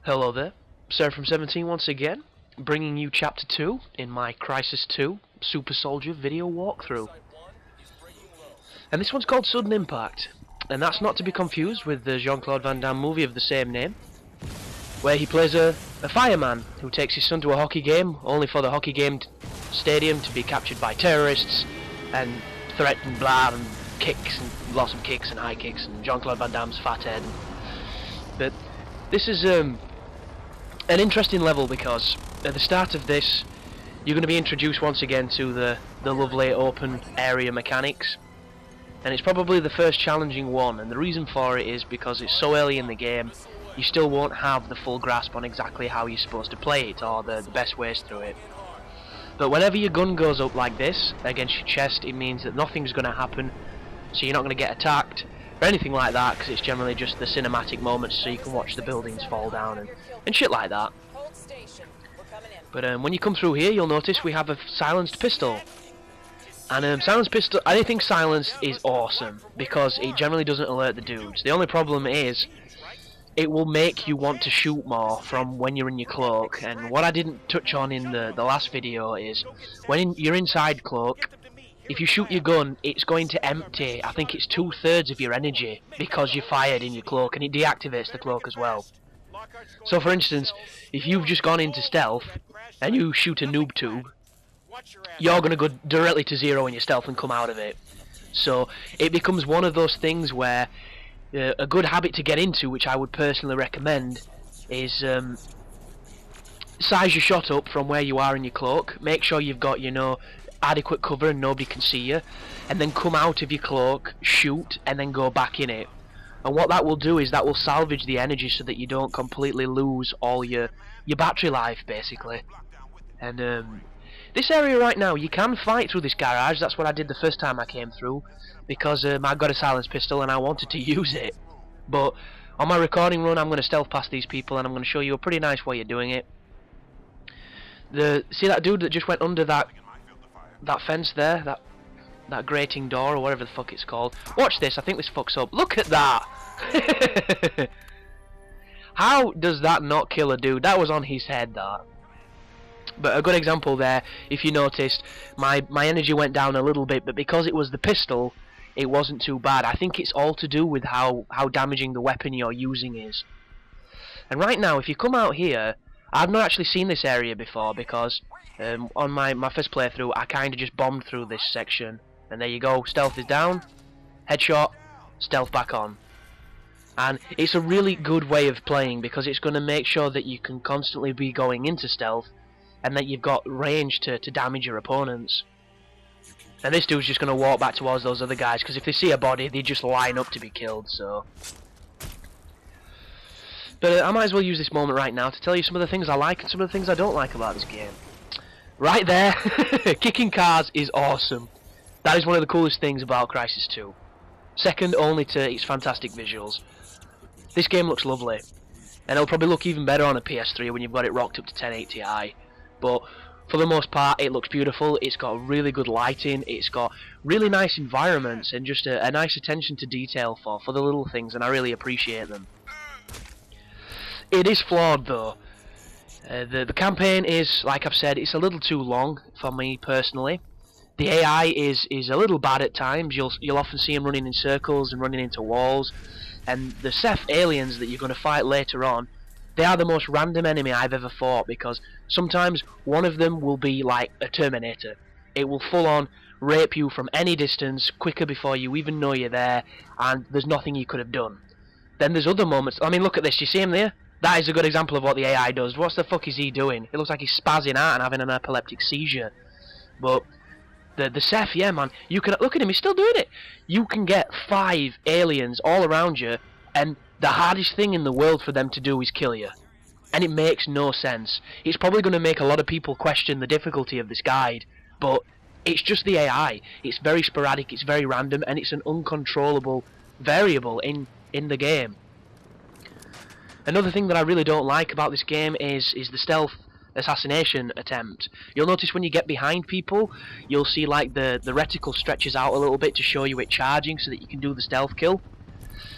Hello there, Sarah from 17 once again, bringing you Chapter 2 in my Crysis 2 Super Soldier video walkthrough. And this one's called Sudden Impact, and that's not to be confused with the Jean-Claude Van Damme movie of the same name, where he plays a fireman who takes his son to a hockey game, only for the hockey game stadium to be captured by terrorists, and threatened blah, and kicks, and lots of kicks and high kicks, and Jean-Claude Van Damme's fat head. But this is an interesting level because at the start of this you're going to be introduced once again to the lovely open area mechanics, and it's probably the first challenging one, and the reason for it is because it's so early in the game you still won't have the full grasp on exactly how you're supposed to play it or the best ways through it. But whenever your gun goes up like this against your chest, it means that nothing's going to happen, so you're not going to get attacked or anything like that, because it's generally just the cinematic moments so you can watch the buildings fall down and shit like that. But when you come through here, you'll notice we have a silenced pistol. And silenced pistol, anything silenced is awesome because it generally doesn't alert the dudes. The only problem is it will make you want to shoot more from when you're in your cloak. And what I didn't touch on in the last video is when you're inside cloak, if you shoot your gun, it's going to empty, I think it's 2/3 of your energy because you fired in your cloak, and it deactivates the cloak as well. So for instance, if you've just gone into stealth and you shoot a noob tube, you're going to go directly to 0 in your stealth and come out of it. So it becomes one of those things where a good habit to get into, which I would personally recommend, is size your shot up from where you are in your cloak. Make sure you've got, adequate cover and nobody can see you, and then come out of your cloak, shoot, and then go back in it. And what that will do is that will salvage the energy so that you don't completely lose all your battery life, basically. And this area right now, you can fight through this garage. That's what I did the first time I came through, because I got a silenced pistol and I wanted to use it. But on my recording run, I'm going to stealth past these people, and I'm going to show you a pretty nice way of doing it. See that dude that just went under that fence there, that grating door or whatever the fuck it's called? Watch this, I think this fucks up. Look at that! How does that not kill a dude? That was on his head, that. But a good example there, if you noticed, my energy went down a little bit, but because it was the pistol, it wasn't too bad. I think it's all to do with how damaging the weapon you're using is. And right now, if you come out here, I've not actually seen this area before because on my first playthrough I kinda just bombed through this section, and there you go, stealth is down, headshot, stealth back on. And it's a really good way of playing because it's going to make sure that you can constantly be going into stealth and that you've got range to damage your opponents. And this dude's just going to walk back towards those other guys because if they see a body they just line up to be killed, so... But I might as well use this moment right now to tell you some of the things I like and some of the things I don't like about this game. Right there, kicking cars is awesome. That is one of the coolest things about Crysis 2. Second only to its fantastic visuals. This game looks lovely, and it'll probably look even better on a PS3 when you've got it rocked up to 1080 Ti. But for the most part, it looks beautiful. It's got really good lighting. It's got really nice environments and just a nice attention to detail for the little things, and I really appreciate them. It is flawed though. The campaign is, like I've said, it's a little too long for me personally. The AI is a little bad at times. You'll often see him running in circles and running into walls. And the Ceph aliens that you're going to fight later on, they are the most random enemy I've ever fought, because sometimes one of them will be like a Terminator. It will full on rape you from any distance, quicker before you even know you're there, and there's nothing you could have done. Then there's other moments. I mean, look at this. You see him there? That is a good example of what the AI does. What the fuck is he doing? It looks like he's spazzing out and having an epileptic seizure. But the Ceph, yeah man, you can look at him, he's still doing it. You can get 5 aliens all around you, and the hardest thing in the world for them to do is kill you. And it makes no sense. It's probably going to make a lot of people question the difficulty of this guide, but it's just the AI. It's very sporadic, it's very random, and it's an uncontrollable variable in the game. Another thing that I really don't like about this game is the stealth assassination attempt. You'll notice when you get behind people, you'll see like the reticle stretches out a little bit to show you it charging so that you can do the stealth kill.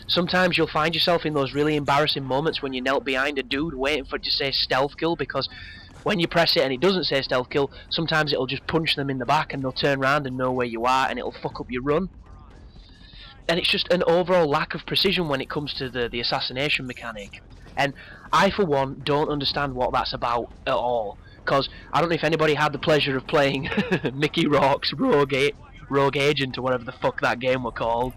sometimes you'll find yourself in those really embarrassing moments when you knelt behind a dude waiting for it to say stealth kill, because when you press it and it doesn't say stealth kill, sometimes it'll just punch them in the back and they'll turn around and know where you are, and it'll fuck up your run. And it's just an overall lack of precision when it comes to the assassination mechanic. And I, for one, don't understand what that's about at all. Because I don't know if anybody had the pleasure of playing Mickey Rourke's Rogue Agent, or whatever the fuck that game were called.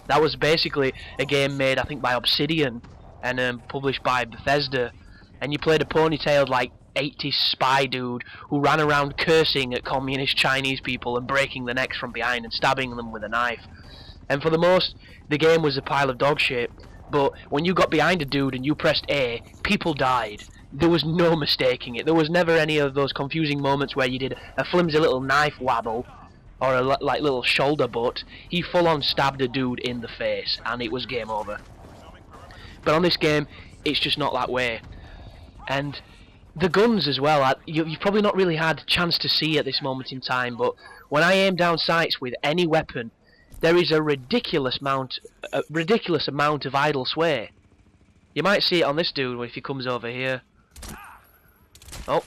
That was basically a game made, I think, by Obsidian and published by Bethesda. And you played a ponytailed, like, 80s spy dude who ran around cursing at communist Chinese people and breaking their necks from behind and stabbing them with a knife. And for the most, the game was a pile of dog shit. But when you got behind a dude and you pressed A, people died. There was no mistaking it. There was never any of those confusing moments where you did a flimsy little knife wabble or a like little shoulder butt. He full on stabbed a dude in the face and it was game over. But on this game, it's just not that way. And the guns as well, you've probably not really had a chance to see at this moment in time, but when I aim down sights with any weapon, there is a ridiculous amount of idle sway. You might see it on this dude if he comes over here. Oh,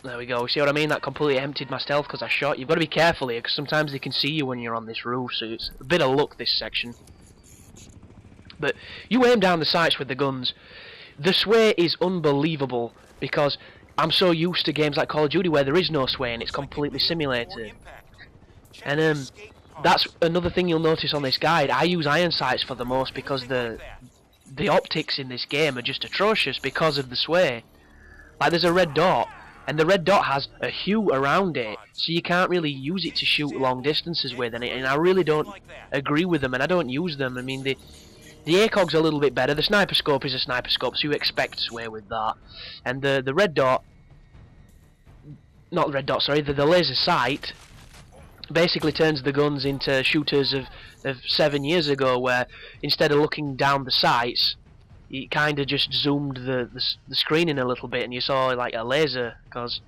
there we go. See what I mean? That completely emptied my stealth because I shot. You've got to be careful here, because sometimes they can see you when you're on this roof, so it's a bit of luck, this section. But you aim down the sights with the guns. The sway is unbelievable, because I'm so used to games like Call of Duty where there is no sway and it's completely simulated. And that's another thing you'll notice on this guide. I use iron sights for the most because the optics in this game are just atrocious because of the sway. Like, there's a red dot, and the red dot has a hue around it, so you can't really use it to shoot long distances with, and I really don't agree with them, and I don't use them. I mean, the ACOG's a little bit better. The sniper scope is a sniper scope, so you expect sway with that. And the red dot, not the red dot, sorry, the laser sight basically turns the guns into shooters of 7 years ago, where instead of looking down the sights, it kind of just zoomed the screen in a little bit and you saw like a laser, because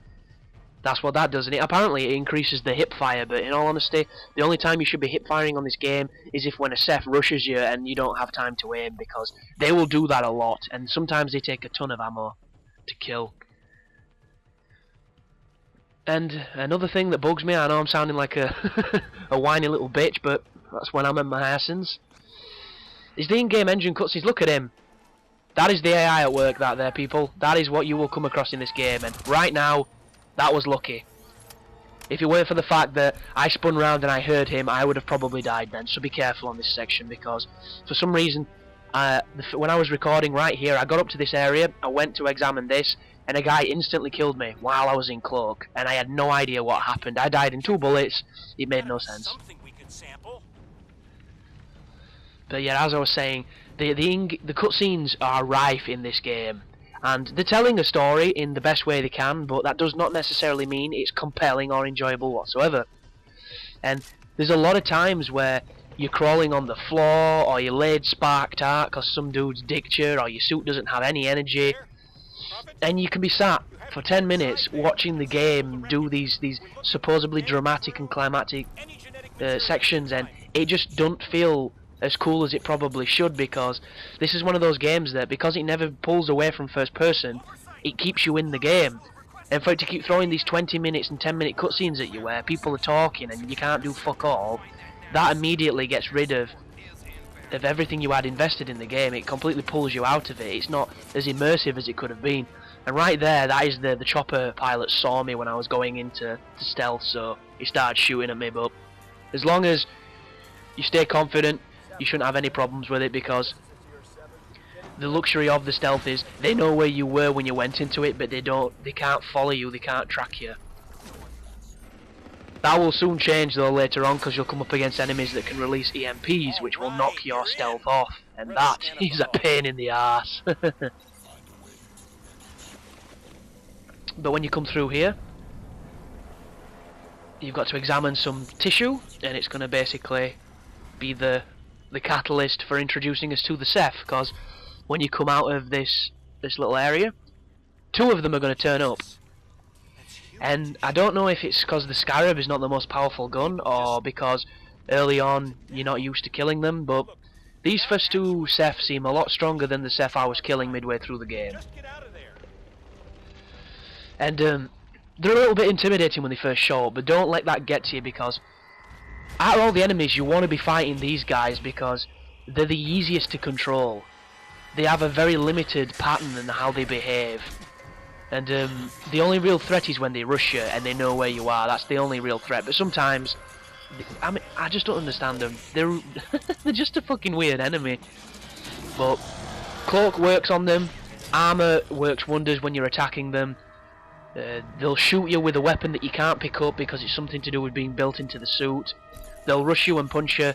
that's what that does. And apparently it increases the hip fire, but in all honesty, the only time you should be hip firing on this game is if when a Ceph rushes you and you don't have time to aim, because they will do that a lot, and sometimes they take a ton of ammo to kill. And another thing that bugs me, I know I'm sounding like a a whiny little bitch, but that's when I'm at my essence, is the in-game engine cutscenes. Look at him. That is the AI at work, that there, people. That is what you will come across in this game, and right now, that was lucky. If it weren't for the fact that I spun round and I heard him, I would have probably died then, so be careful on this section, because for some reason, when I was recording right here, I got up to this area, I went to examine this, and a guy instantly killed me while I was in cloak, and I had no idea what happened. I died in 2 bullets, it made no sense. But yeah, as I was saying, the cutscenes are rife in this game, and they're telling a story in the best way they can, but that does not necessarily mean it's compelling or enjoyable whatsoever. And there's a lot of times where you're crawling on the floor, or your lead sparked out because some dude's dicked you, or your suit doesn't have any energy, and you can be sat for 10 minutes watching the game do these supposedly dramatic and climactic sections, and it just don't feel as cool as it probably should, because this is one of those games that, because it never pulls away from first person, it keeps you in the game. And for it to keep throwing these 20 minutes and 10 minute cutscenes at you where people are talking and you can't do fuck all, that immediately gets rid of everything you had invested in the game. It completely pulls you out of it. It's not as immersive as it could have been. And right there, that is the chopper pilot saw me when I was going into stealth, so he started shooting at me. But as long as you stay confident, you shouldn't have any problems with it, because the luxury of the stealth is they know where you were when you went into it, but they can't follow you, they can't track you. That will soon change though later on, because you'll come up against enemies that can release EMPs, which will knock your stealth off, and that is a pain in the arse. But when you come through here, you've got to examine some tissue, and it's going to basically be the catalyst for introducing us to the Ceph, because when you come out of this little area, 2 of them are going to turn up. And I don't know if it's because the Scarab is not the most powerful gun, or because early on you're not used to killing them, but These first two Seth seem a lot stronger than the Seth I was killing midway through the game. And they're a little bit intimidating when they first show up, but don't let that get to you, because out of all the enemies you want to be fighting these guys because they're the easiest to control. They have a very limited pattern in how they behave. And the only real threat is when they rush you and they know where you are. That's the only real threat. But sometimes, I mean, I just don't understand them. They're they're just a fucking weird enemy. But cloak works on them. Armor works wonders when you're attacking them. They'll shoot you with a weapon that you can't pick up because it's something to do with being built into the suit. They'll rush you and punch you.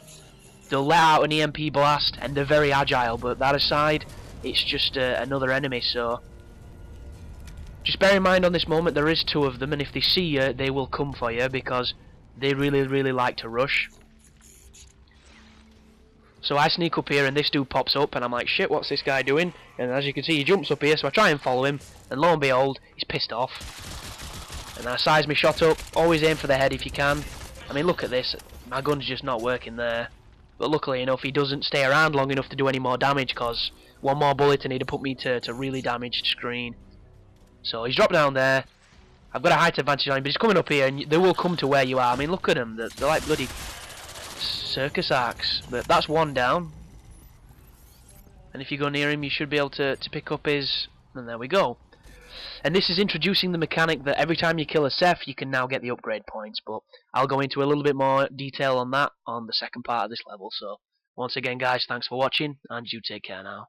They'll let out an EMP blast, and they're very agile. But that aside, it's just another enemy. So just bear in mind on this moment there is two of them, and if they see you, they will come for you because they really like to rush. So I sneak up here and this dude pops up and I'm like, shit, what's this guy doing? And as you can see, he jumps up here, so I try and follow him, and lo and behold, he's pissed off. And I size my shot up, always aim for the head if you can. I mean, look at this, my gun's just not working there. But luckily enough, he doesn't stay around long enough to do any more damage, because one more bullet and he'd have put me to really damaged screen. So he's dropped down there. I've got a height advantage on him, but he's coming up here and they will come to where you are. I mean, look at them, they're like bloody circus acts. But that's one down. And if you go near him, you should be able to pick up his... And there we go. And this is introducing the mechanic that every time you kill a Seth, you can now get the upgrade points. But I'll go into a little bit more detail on that on the second part of this level. So, once again guys, thanks for watching, and you take care now.